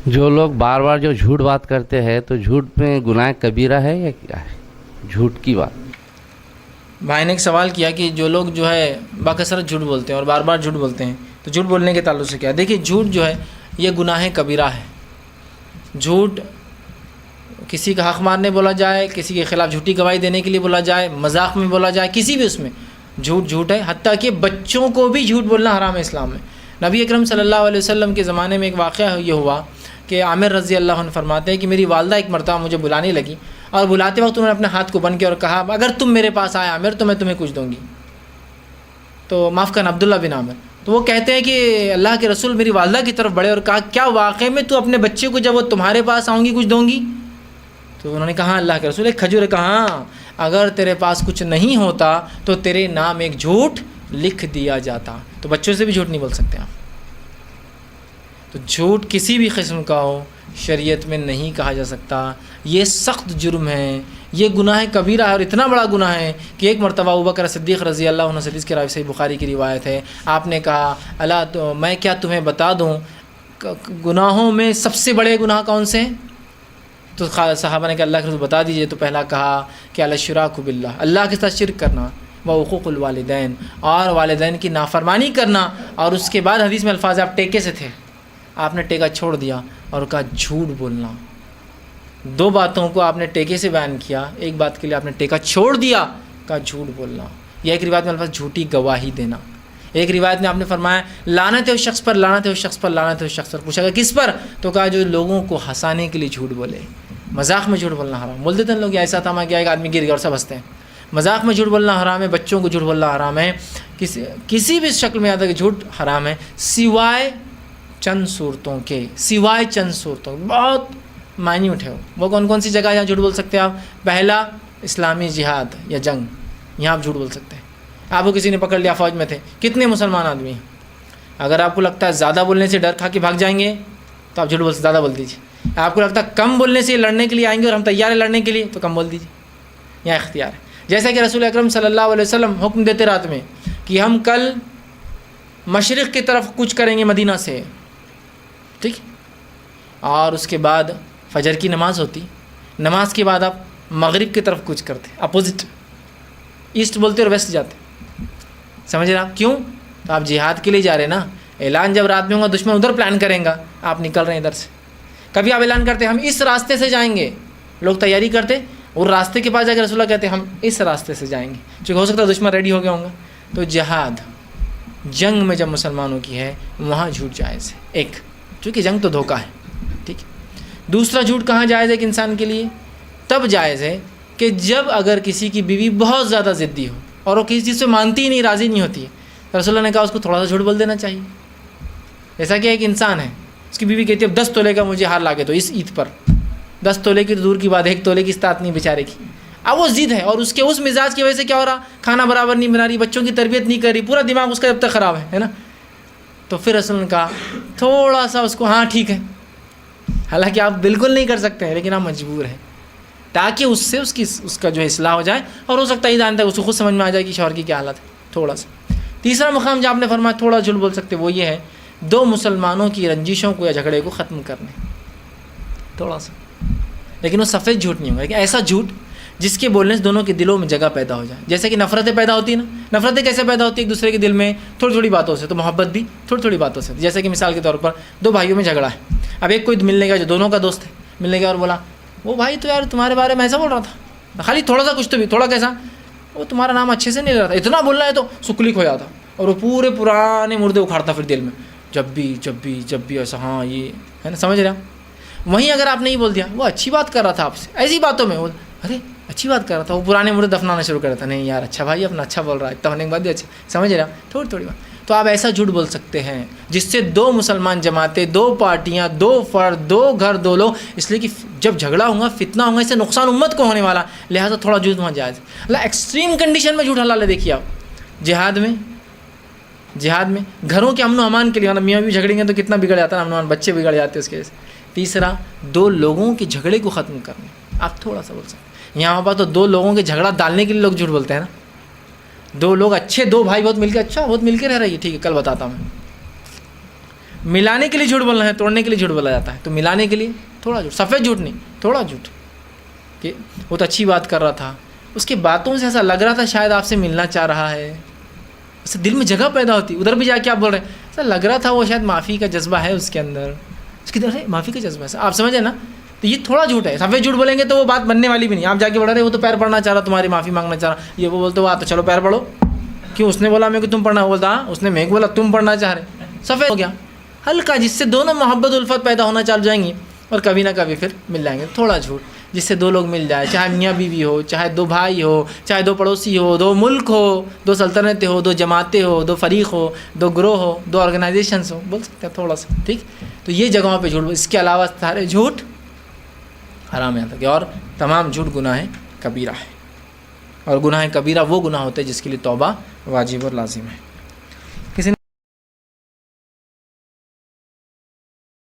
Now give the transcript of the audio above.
جو لوگ بار بار جو جھوٹ بات کرتے ہیں تو جھوٹ میں گناہ کبیرہ ہے یا کیا ہے جھوٹ کی بات؟ بھائی نے ایک سوال کیا کہ جو لوگ جو ہے باکثرت جھوٹ بولتے ہیں اور بار بار جھوٹ بولتے ہیں تو جھوٹ بولنے کے تعلق سے کیا ہے؟ دیکھیے جھوٹ جو ہے یہ گناہ کبیرہ ہے. جھوٹ کسی کا حق مارنے بولا جائے، کسی کے خلاف جھوٹی گواہی دینے کے لیے بولا جائے، مذاق میں بولا جائے، کسی بھی اس میں جھوٹ ہے. حتیٰ کہ بچوں کو بھی جھوٹ بولنا حرام ہے اسلام میں. نبی اکرم صلی اللہ علیہ وسلم کے زمانے میں ایک واقعہ یہ ہوا کہ عامر رضی اللہ عنہ فرماتے ہیں کہ میری والدہ ایک مرتبہ مجھے بلانے لگی اور بلاتے وقت انہوں نے اپنے ہاتھ کو بن کیا اور کہا اگر تم میرے پاس آئے عامر تو میں تمہیں کچھ دوں گی. تو معاف کرنا عبداللہ بن عامر. تو وہ کہتے ہیں کہ اللہ کے رسول میری والدہ کی طرف بڑھے اور کہا کیا واقعے میں تو اپنے بچے کو جب وہ تمہارے پاس آؤں گی کچھ دوں گی؟ تو انہوں نے کہا اللہ کے رسول ایک کھجور. کہا اگر تیرے پاس کچھ نہیں ہوتا تو تیرے نام ایک جھوٹ لکھ دیا جاتا. تو بچوں سے بھی جھوٹ نہیں بول سکتے آپ. تو جھوٹ کسی بھی قسم کا ہو شریعت میں نہیں کہا جا سکتا. یہ سخت جرم ہے، یہ گناہ کبیرہ ہے اور اتنا بڑا گناہ ہے کہ ایک مرتبہ ابوبکر صدیق رضی اللہ عنہ سے اس کے روایت صحیح بخاری کی روایت ہے، آپ نے کہا اللہ تو میں کیا تمہیں بتا دوں گناہوں میں سب سے بڑے گناہ کون سے ہیں؟ تو صحابہ نے کہا اللہ کے رسول بتا دیجئے. تو پہلا کہا کہ الشراک باللہ، اللہ کے ساتھ شرک کرنا، وعقوق الوالدین، اور والدین کی نافرمانی کرنا. اور اس کے بعد حدیث میں الفاظ آپ ٹیکے سے تھے، آپ نے ٹیکا چھوڑ دیا اور کہا جھوٹ بولنا. دو باتوں کو آپ نے ٹیکے سے بیان کیا، ایک بات کے لیے آپ نے ٹیکا چھوڑ دیا، کہا جھوٹ بولنا. یا ایک روایت میں الفاظ جھوٹی گواہی دینا. ایک روایت میں آپ نے فرمایا لعنت ہے اس شخص پر، لعنت ہے اس شخص پر، لعنت ہے اس شخص پر. پوچھا گیا کس پر؟ تو کہا جو لوگوں کو ہنسانے کے لیے جھوٹ بولے. مذاق میں جھوٹ بولنا حرام. بول دیتے ہیں لوگ ایسا تھا کہ ایک آدمی گر گیا اور سب ہنستے ہیں. مذاق میں جھوٹ بولنا حرام ہے، بچوں کو جھوٹ بولنا حرام ہے، کسی بھی شکل میں آتا کہ جھوٹ حرام ہے سوائے چند صورتوں کے. سوائے چند صورتوں بہت مائنیوٹ ہے وہ کون کون سی جگہ یہاں جھوٹ بول سکتے ہیں آپ؟ پہلا اسلامی جہاد یا جنگ، یہاں آپ جھوٹ بول سکتے ہیں. آپ کو کسی نے پکڑ لیا، فوج میں تھے، کتنے مسلمان آدمی ہیں، اگر آپ کو لگتا ہے زیادہ بولنے سے ڈر کھا کے بھاگ جائیں گے تو آپ جھوٹ زیادہ بول دیجیے. آپ کو لگتا ہے کم بولنے سے لڑنے کے لیے آئیں گے اور ہم تیار ہیں لڑنے کے لیے تو کم بول دیجیے. یہاں اختیار ہے. جیسا کہ رسول اکرم صلی اللہ علیہ وسلم حکم دیتے رات میں کہ ہم کل مشرق کی طرف کچھ کریں گے مدینہ سے، ٹھیک، اور اس کے بعد فجر کی نماز ہوتی، نماز کے بعد آپ مغرب کی طرف کچھ کرتے، اپوزٹ، ایسٹ بولتے اور ویسٹ جاتے. سمجھ رہے آپ کیوں؟ تو آپ جہاد کے لیے جا رہے ہیں نا. اعلان جب رات میں ہوگا دشمن ادھر پلان کریں گا، آپ نکل رہے ہیں ادھر سے. کبھی آپ اعلان کرتے ہم اس راستے سے جائیں گے، لوگ تیاری کرتے اور راستے کے پاس جا کے رسول اللہ کہتے ہم اس راستے سے جائیں گے، چونکہ ہو سکتا ہے دشمن ریڈی ہو گیا ہوں گا. تو جہاد جنگ میں جب مسلمانوں کی ہے وہاں جھوٹ جائز ہے. ایک چونکہ جنگ تو دھوکہ ہے، ٹھیک. دوسرا جھوٹ کہاں جائز ہے ایک انسان کے لیے؟ تب جائز ہے کہ جب اگر کسی کی بیوی بہت زیادہ ضدی ہو اور وہ کسی چیز سے مانتی ہی نہیں، راضی نہیں ہوتی ہے، تو رسول اللہ نے کہا اس کو تھوڑا سا جھوٹ بول دینا چاہیے. جیسا کہ ایک انسان ہے، اس کی بیوی کہتی ہے 10 تولے کا مجھے ہار لا کے دو اس عید پر. 10 تولے کی دور کی بات، 1 تولے کی استطاعت نہیں بیچارے کی. اب وہ ضد ہے اور اس کے اس مزاج کی وجہ سے کیا ہو رہا، کھانا برابر نہیں بنا رہی، بچوں کی تربیت نہیں کر رہی، پورا دماغ اس کا جب تک خراب ہے نا. تو پھر رسول نے کہا تھوڑا سا اس کو ہاں ٹھیک ہے، حالانکہ آپ بالکل نہیں کر سکتے ہیں لیکن آپ مجبور ہیں تاکہ اس سے اس کا جو ہے اصلاح ہو جائے اور ہو سکتا ہے ایدان تک اس کو خود سمجھ میں آ جائے کہ شوہر کی کیا حالت ہے. تھوڑا سا. تیسرا مقام جو آپ نے فرمایا تھوڑا جھوٹ بول سکتے وہ یہ ہے دو مسلمانوں کی رنجشوں کو یا جھگڑے کو ختم کرنے، تھوڑا سا. لیکن وہ سفید جھوٹ نہیں ہوگا، لیکن ایسا جھوٹ جس کے بولنے سے دونوں کے دلوں میں جگہ پیدا ہو جائے. جیسے کہ نفرتیں پیدا ہوتی ہیں نا، نفرتیں کیسے پیدا ہوتی ہیں ایک دوسرے کے دل میں؟ تھوڑی تھوڑی باتوں سے. تو محبت بھی تھوڑی تھوڑی باتوں سے. جیسے کہ مثال کے طور پر دو بھائیوں میں جھگڑا ہے، اب ایک کوئی ملنے گیا جو دونوں کا دوست ہے، ملنے گیا اور بولا وہ بھائی تو یار تمہارے بارے میں ایسا بول رہا تھا، خالی تھوڑا سا کچھ تو بھی، تھوڑا کیسا، وہ تمہارا نام اچھے سے نہیں لے رہا تھا، اتنا بول رہا ہے تو سکلی کھو جاتا اور وہ پورے پرانے مردے اکھاڑتا پھر دل میں، جب بھی ایسا، ہاں یہ ہے نا، سمجھ رہے ہیں. وہیں اگر آپ نہیں بول دیا وہ اچھی بات کر رہا تھا آپ سے، ایسی باتوں میں وہ ارے اچھی بات کر رہا تھا، وہ پرانے مردے دفنانا شروع کر رہا تھا، نہیں یار اچھا بھائی اپنا اچھا بول رہا ہے، اتنا ہونے کے بعد بھی اچھا، سمجھ رہے ہیں تھوڑی تھوڑی بات. تو آپ ایسا جھوٹ بول سکتے ہیں جس سے دو مسلمان جماعتیں، دو پارٹیاں، دو فرد، دو گھر، دو لوگ، اس لیے کہ جب جھگڑا ہوگا فتنہ ہوگا، اس سے نقصان امت کو ہونے والا، لہٰذا تھوڑا جھوٹ وہاں جائز. اللہ ایکسٹریم کنڈیشن میں جھوٹ حلال ہے. دیکھیے آپ جہاد میں گھروں کے امن و امان کے لیے، میاں بھی جھگڑیں گے تو کتنا بگڑ جاتا ہے امن و امان، بچے بگڑ جاتے ہیں اس کے. تیسرا دو لوگوں کے جھگڑے کو ختم کرنا، آپ تھوڑا سا بول سکتے ہیں. یہاں پر تو دو لوگوں کے جھگڑا ڈالنے کے لیے لوگ جھوٹ بولتے ہیں نا. دو لوگ اچھے، دو بھائی بہت مل کے، اچھا بہت مل کے رہ رہی ہے، ٹھیک ہے کل بتاتا ہوں. ملانے کے لیے جھوٹ بولنا ہے, توڑنے کے لیے جھوٹ بولا جاتا ہے. تو ملانے کے لیے تھوڑا جھوٹ, سفید جھوٹ نہیں, تھوڑا جھوٹ. کہ وہ تو اچھی بات کر رہا تھا, اس کی باتوں سے ایسا لگ رہا تھا شاید آپ سے ملنا چاہ رہا ہے, اس دل میں جگہ پیدا ہوتی, ادھر بھی جا کے آپ بول رہے ہیں ایسا لگ رہا تھا وہ شاید معافی کا جذبہ ہے اس کے اندر, اس کی طرف معافی کا جذبہ ہے, آپ سمجھیں نا. تو یہ تھوڑا جھوٹ ہے. سفید جھوٹ بولیں گے تو وہ بات بننے والی بھی نہیں. آپ جا کے بول رہے وہ تو پیر پڑنا چاہ رہا, تمہاری معافی مانگنا چاہ رہا, یہ وہ بولتے ہو تو چلو پیر پڑھو, کیوں اس نے بولا میں کہ تم پڑھنا, بولتا ہاں اس نے میں بولا تم پڑھنا چاہ رہے. سفید ہو گیا ہلکا, جس سے دونوں محبت الفت پیدا ہونا چل جائیں گی اور کبھی نہ کبھی پھر مل جائیں گے. تھوڑا جھوٹ جس سے دو لوگ مل جائے, چاہے میاں بیوی ہو, چاہے دو بھائی ہو, چاہے دو پڑوسی ہو, دو ملک ہو, دو سلطنتیں ہو, دو جماعتیں ہو, دو فریق ہو, دو گروہ ہو, دو آرگنائزیشنس ہو, بول سکتے ہیں تھوڑا سا, ٹھیک. تو یہ جگہوں پہ جھوٹ, اس کے علاوہ سارے جھوٹ حرام ہے تک. اور تمام جھوٹ گناہ کبیرہ ہے, اور گناہ کبیرہ وہ گناہ ہوتے ہیں جس کے لیے توبہ واجب اور لازم ہے.